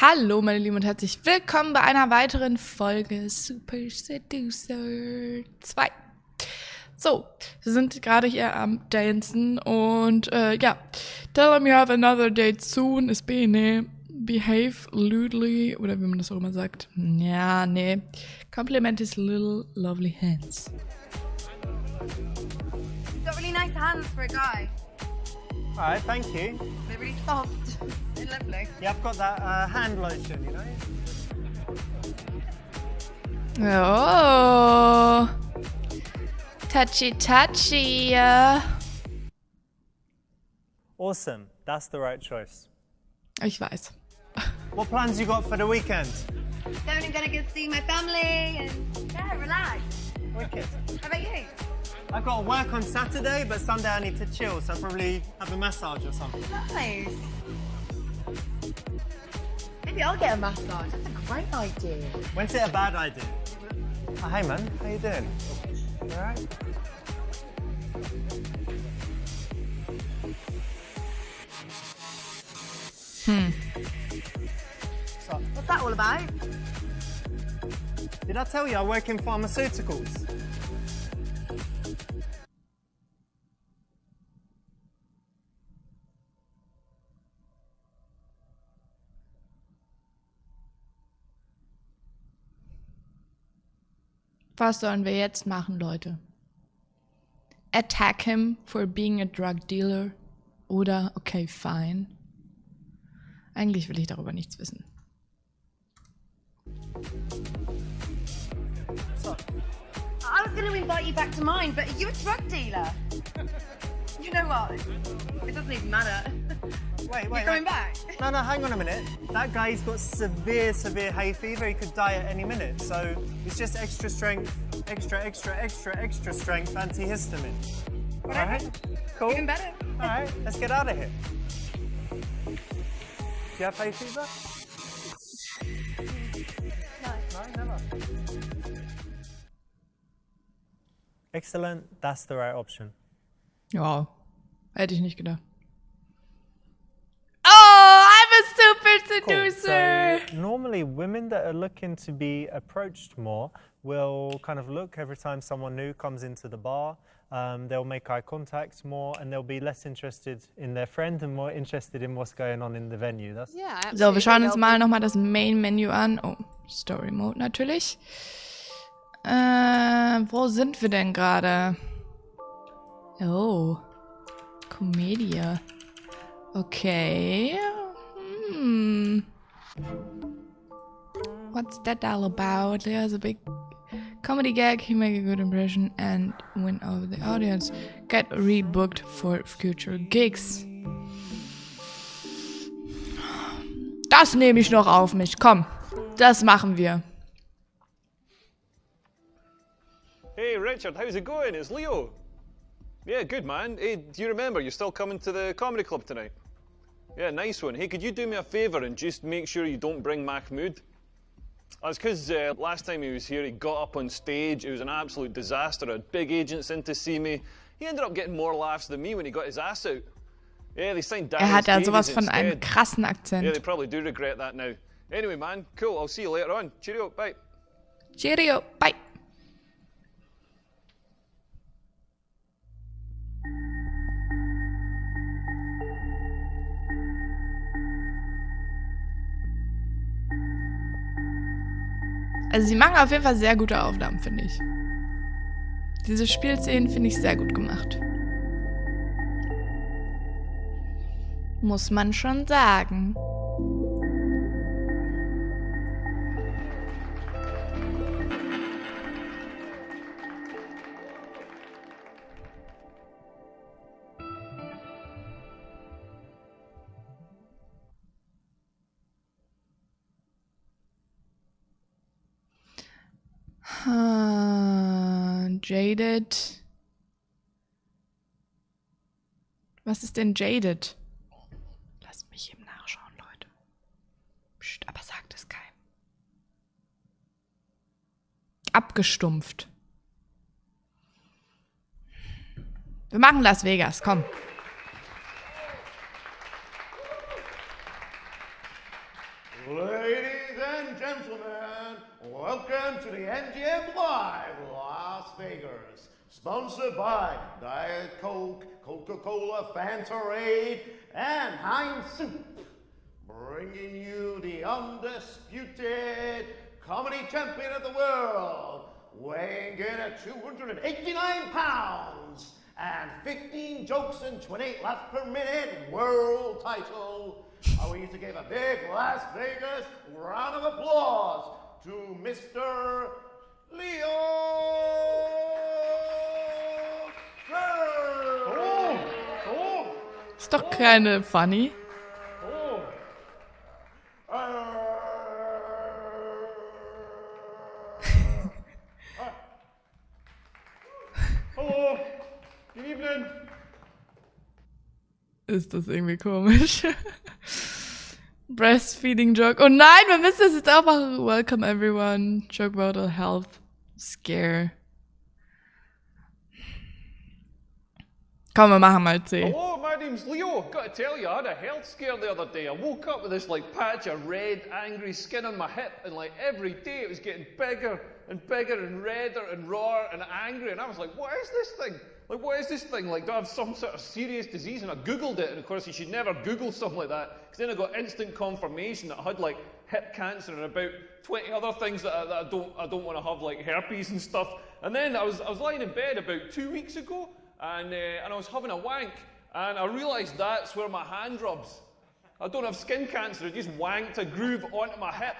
Hallo meine Lieben und herzlich willkommen bei einer weiteren Folge Super Seducer 2. So, wir sind gerade hier am Dancen und ja, tell them you have another date soon ist Bene, behave lewdly oder wie man das auch immer sagt. Ja, nee, compliment his little lovely hands. You've got really nice hands for a guy. All right, thank you. They're really soft and lovely. Yeah, I've got that hand lotion, you know? Oh, touchy touchy. Awesome, that's the right choice. Ich weiß. What plans you got for the weekend? Going and gonna go see my family and yeah, relax. Wicked. How about you? I've got to work on Saturday, but Sunday I need to chill, so I'll probably have a massage or something. Nice. Maybe I'll get a massage. That's a great idea. When's it a bad idea? Oh, hey man, how you doing? You all right? So, What's that all about? did I tell you I work in pharmaceuticals? Was sollen wir jetzt machen, Leute? Attack him for being a drug dealer? Oder, okay, fine. Eigentlich will ich darüber nichts wissen. So, I was going to invite you back to mine, but are you a drug dealer? You know what? It doesn't even matter. wait, You're coming back? No, hang on a minute. That guy's got severe hay fever. He could die at any minute. So it's just extra strength, extra strength antihistamine. All right? Cool. Even better. All right, let's get out of here. Do you have hay fever? No, never. Excellent. That's the right option. Ja, hätte ich nicht gedacht. Oh, I'm a super Cool. seducer! So normally women that are looking to be approached more will kind of look every time someone new comes into the bar. They'll make eye contact more and they'll be less interested in their friend and more interested in what's going on in the venue. That's So, wir schauen uns mal nochmal das Main-Menü an. Oh, Story Mode natürlich. Wo sind wir denn gerade? Oh, Komödie. Okay. What's that all about? There's a big comedy gag. He make a good impression and win over the audience. Get rebooked for future gigs. Das nehme ich noch auf mich. Komm, das machen wir. Hey Richard, how's it going? It's Leo. Yeah, good man. Hey, do you remember you're still coming to the comedy club tonight? Yeah, nice one. Hey, could you do me a favour and just make sure you don't bring Mahmood? That's because last time he was here, he got up on stage. It was an absolute disaster. I had big agents in to see me. He ended up getting more laughs than me when he got his ass out. Yeah, they signed Daniel Hat ja Davies sowas von einem instead. krassen Yeah, they Akzent. probably do regret that now. Anyway, man, cool. I'll see you later on. Cheerio, bye. Cheerio, bye. Also sie machen auf jeden Fall sehr gute Aufnahmen, finde ich. Diese Spielszenen finde ich sehr gut gemacht. Muss man schon sagen. Jaded. Was ist denn jaded? Lasst mich eben nachschauen, Leute. Psst, aber sagt es keinem. Abgestumpft. Wir machen Las Vegas, komm. Ladies gentlemen, welcome to the MGM Live, Las Vegas. Sponsored by Diet Coke, Coca-Cola, Fantarade, and Heinz Soup. Bringing you the undisputed comedy champion of the world, weighing in at 289 pounds and 15 jokes and 28 laughs per minute world title. I want you to give a big Las Vegas round of applause to Mr. Leo. Ist doch keine funny. Hello. Good evening. Ist das irgendwie komisch. Breastfeeding Joke. Oh nein, wir müssen das jetzt auch machen. Welcome everyone. Joke about a health scare. Komm, wir machen mal C. Hello, my name's Leo. Gotta tell you, I had a health scare the other day. I woke up with this like patch of red, angry skin on my hip, and like every day it was getting bigger and bigger and redder and rawer and angry. And I was like, what is this thing? Like, what is this thing? Like, do I have some sort of serious disease? And I Googled it, and of course, you should never Google something like that, because then I got instant confirmation that I had like hip cancer and about 20 other things that I don't want to have, like herpes and stuff. And then I was lying in bed about 2 weeks ago, and I was having a wank, and I realised that's where my hand rubs. I don't have skin cancer, I just wanked a groove onto my hip.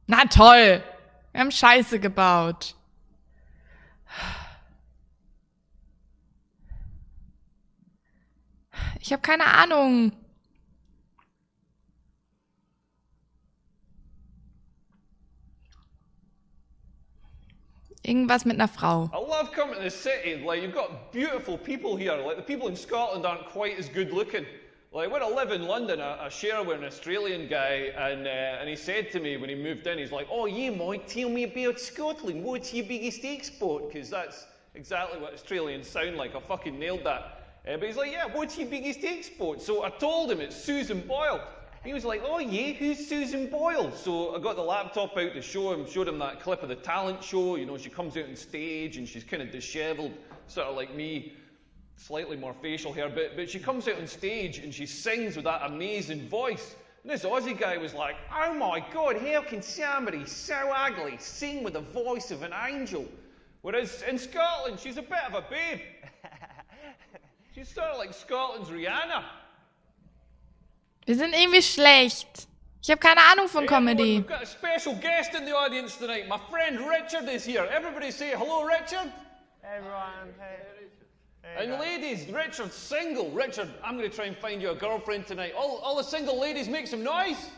Na toll. Wir haben Scheiße gebaut. Ich habe keine Ahnung. Irgendwas mit einer Frau. I love coming to the city. Like, you've got beautiful people here. Like, the people in Scotland aren't quite as good looking. Like, when I live in London, I share with an Australian guy, and he said to me when he moved in, he's like, oh, you might tell me about Scotland. What's your biggest export? Because that's exactly what Australians sound like. I fucking nailed that. But he's like, yeah, what's your biggest export? So I told him it's Susan Boyle. He was like, oh yeah, who's Susan Boyle? So I got the laptop out to showed him that clip of the talent show. You know, she comes out on stage and she's kind of dishevelled, sort of like me. Slightly more facial hair, but she comes out on stage and she sings with that amazing voice. And this Aussie guy was like, oh my God, how can somebody so ugly sing with the voice of an angel? Whereas in Scotland, she's a bit of a babe. She's sort of like Scotland's Rihanna. Wir sind irgendwie schlecht. Ich habe keine Ahnung von Comedy. We've got a special guest in the audience tonight. My friend Richard is here. Everybody say hello, Richard. Hey everyone, hey. And ladies, Richard's single. Richard, I'm going to try and find you a girlfriend tonight. All the single ladies, make some noise.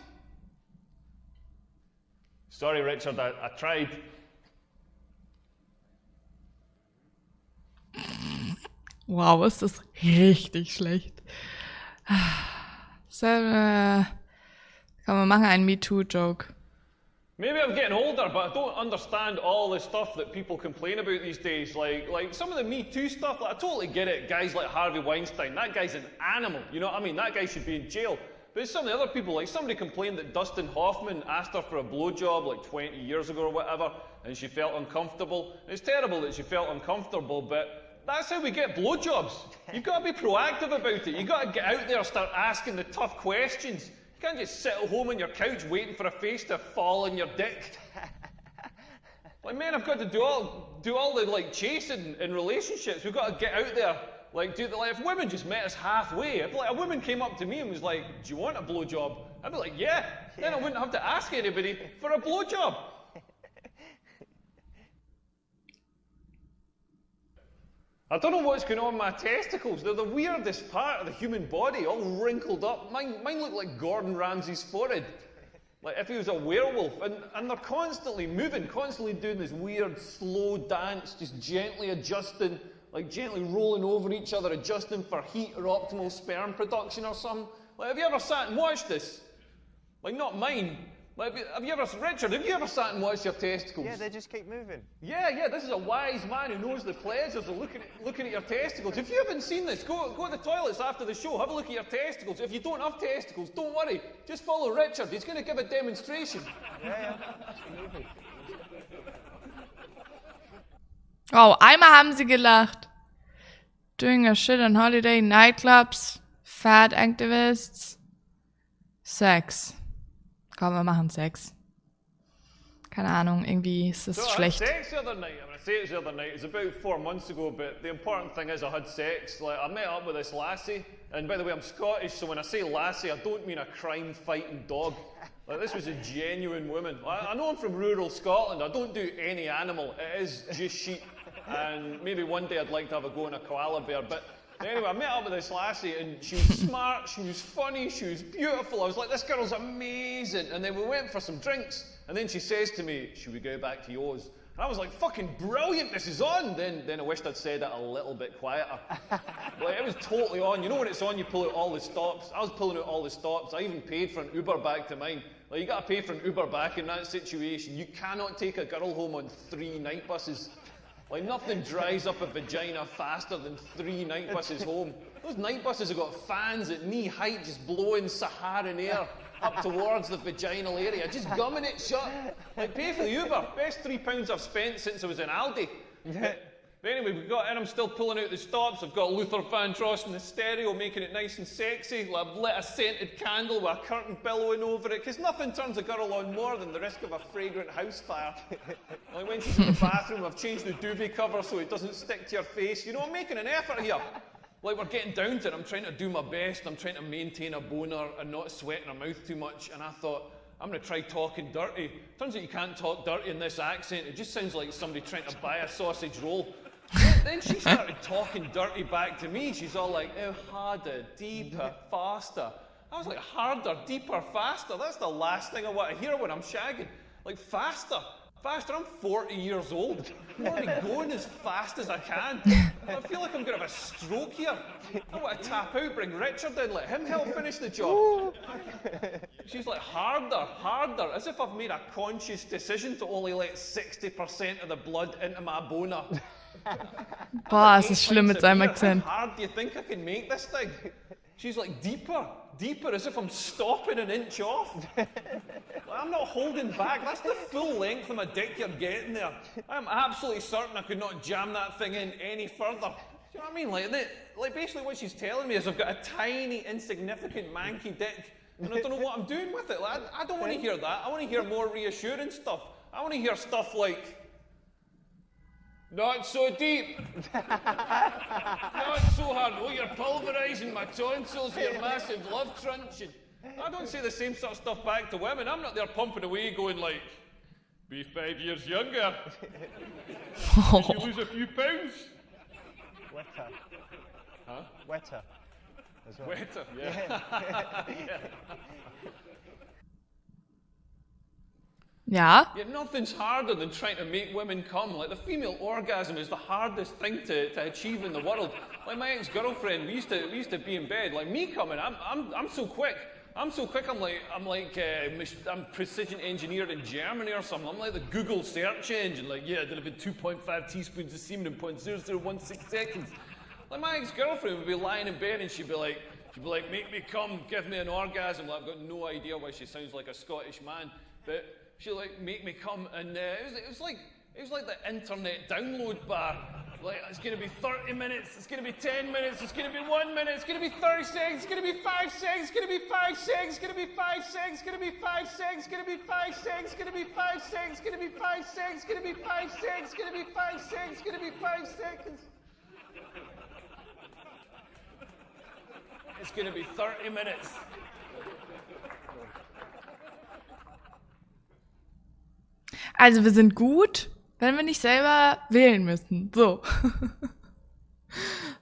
Sorry, Richard, I tried. Wow, ist das richtig schlecht. So, komm, wir machen einen MeToo-Joke. Maybe I'm getting older, but I don't understand all the stuff that people complain about these days. Like some of the Me Too stuff, like, I totally get it. Guys like Harvey Weinstein, that guy's an animal. You know what I mean? That guy should be in jail. But some of the other people, like somebody complained that Dustin Hoffman asked her for a blowjob like 20 years ago or whatever, and she felt uncomfortable. It's terrible that she felt uncomfortable, but that's how we get blowjobs. You've got to be proactive about it. You've got to get out there and start asking the tough questions. You can't just sit at home on your couch waiting for a face to fall on your dick. Like, men have got to do all the like chasing in relationships. We've got to get out there. Like, if women just met us halfway, if like a woman came up to me and was like, "Do you want a blowjob?" I'd be like, "Yeah." Then I wouldn't have to ask anybody for a blowjob. I don't know what's going on with my testicles. They're the weirdest part of the human body, all wrinkled up. Mine look like Gordon Ramsay's forehead. Like if he was a werewolf. And they're constantly moving, constantly doing this weird, slow dance, just gently adjusting, like gently rolling over each other, adjusting for heat or optimal sperm production or something. Like, have you ever sat and watched this? Like, not mine, Like, Richard, have you ever sat and watched your testicles? Yeah, they just keep moving. Yeah, this is a wise man who knows the pleasures of looking at your testicles. If you haven't seen this, go to the toilets after the show, have a look at your testicles. If you don't have testicles, don't worry. Just follow Richard, he's going to give a demonstration. Yeah. Moving. Oh, einmal haben sie gelacht. Doing a shit on holiday, nightclubs, fat activists, Sex. Komm, wir machen Sex. Keine Ahnung, irgendwie ist das schlecht. Sex the other night. I say it was the other night. It was about 4 months ago, but the important thing is I had sex. Like, I met up with this lassie, and by the way, I'm Scottish, so when I say lassie, I don't mean a crime-fighting dog. Like, this was a genuine woman. I know I'm from rural Scotland. I don't do any animal. It is just sheep. And maybe one day I'd like to have a go on a koala bear, but anyway, I met up with this lassie, and she was smart, she was funny, she was beautiful. I was like, this girl's amazing. And then we went for some drinks, and then she says to me, should we go back to yours? And I was like, fucking brilliant, this is on. Then I wished I'd said it a little bit quieter. Like, it was totally on. You know when it's on, you pull out all the stops. I was pulling out all the stops. I even paid for an Uber back to mine. Like, you gotta pay for an Uber back in that situation. You cannot take a girl home on 3 night buses. Like, nothing dries up a vagina faster than 3 night buses home. Those night buses have got fans at knee height just blowing Saharan air up towards the vaginal area, just gumming it shut. Like, pay for the Uber. Best £3 I've spent since I was in Aldi. But anyway, we got in, I'm still pulling out the stops. I've got Luther Vandross in the stereo, making it nice and sexy. I've lit a scented candle with a curtain billowing over it, because nothing turns a girl on more than the risk of a fragrant house fire. Like, when she's in the bathroom, I've changed the duvet cover so it doesn't stick to your face. You know, I'm making an effort here. Like, we're getting down to it. I'm trying to do my best. I'm trying to maintain a boner and not sweating her mouth too much. And I thought, I'm going to try talking dirty. Turns out you can't talk dirty in this accent. It just sounds like somebody trying to buy a sausage roll. Then she started talking dirty back to me. She's all like, oh, harder, deeper, faster. I was like, harder, deeper, faster. That's the last thing I want to hear when I'm shagging. Like, faster. Faster, I'm 40 years old. I'm already going as fast as I can. I feel like I'm going to have a stroke here. I want to tap out, bring Richard in, let him help finish the job. She's like, harder, harder, as if I've made a conscious decision to only let 60% of the blood into my boner. Boah, es ist schlimm mit seinem Akzent. How hard do you think I can make this thing? She's like, deeper, deeper, as if I'm stopping an inch off. I'm not holding back. That's the full length of my dick you're getting there. I'm absolutely certain I could not jam that thing in any further. Do you know what I mean? Like basically what she's telling me is I've got a tiny, insignificant, manky dick, and I don't know what I'm doing with it. Like, I don't want to hear that. I want to hear more reassuring stuff. I want to hear stuff like, not so deep. Not so hard. Oh, you're pulverising my tonsils, your massive love crunching. I don't say the same sort of stuff back to women. I'm not there pumping away going like, be 5 years younger. Did you lose a few pounds? Wetter. Huh? Wetter. As well. Wetter, yeah. Ja. Yeah, nothing's harder than trying to make women come. Like, the female orgasm is the hardest thing to achieve in the world. Like, my ex-girlfriend, we used to be in bed. Like, me coming, I'm so quick. I'm precision engineered in Germany or something. I'm like the Google search engine. Like, yeah, I did about 2.5 teaspoons of semen in 0.0016 seconds. Like, my ex-girlfriend would be lying in bed and she'd be like, make me come, give me an orgasm. Like, I've got no idea why she sounds like a Scottish man, but she'd like make me come, and it was like the internet download bar. Like, it's gonna be 30 minutes, it's gonna be 10 minutes, it's gonna be 1 minute, it's gonna be 30 seconds, it's gonna be 5 seconds, it's gonna be 5 seconds, it's gonna be 5 seconds, it's gonna be 5 seconds, it's gonna be 5 seconds, it's gonna be 5 seconds, it's gonna be 5 seconds, it's gonna be 5 seconds, it's gonna be 5 seconds, it's gonna be 5 seconds. It's gonna be 30 minutes. Also wir sind gut, wenn wir nicht selber wählen müssen. So.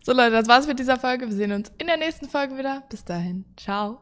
So Leute, das war's mit dieser Folge. Wir sehen uns in der nächsten Folge wieder. Bis dahin. Ciao.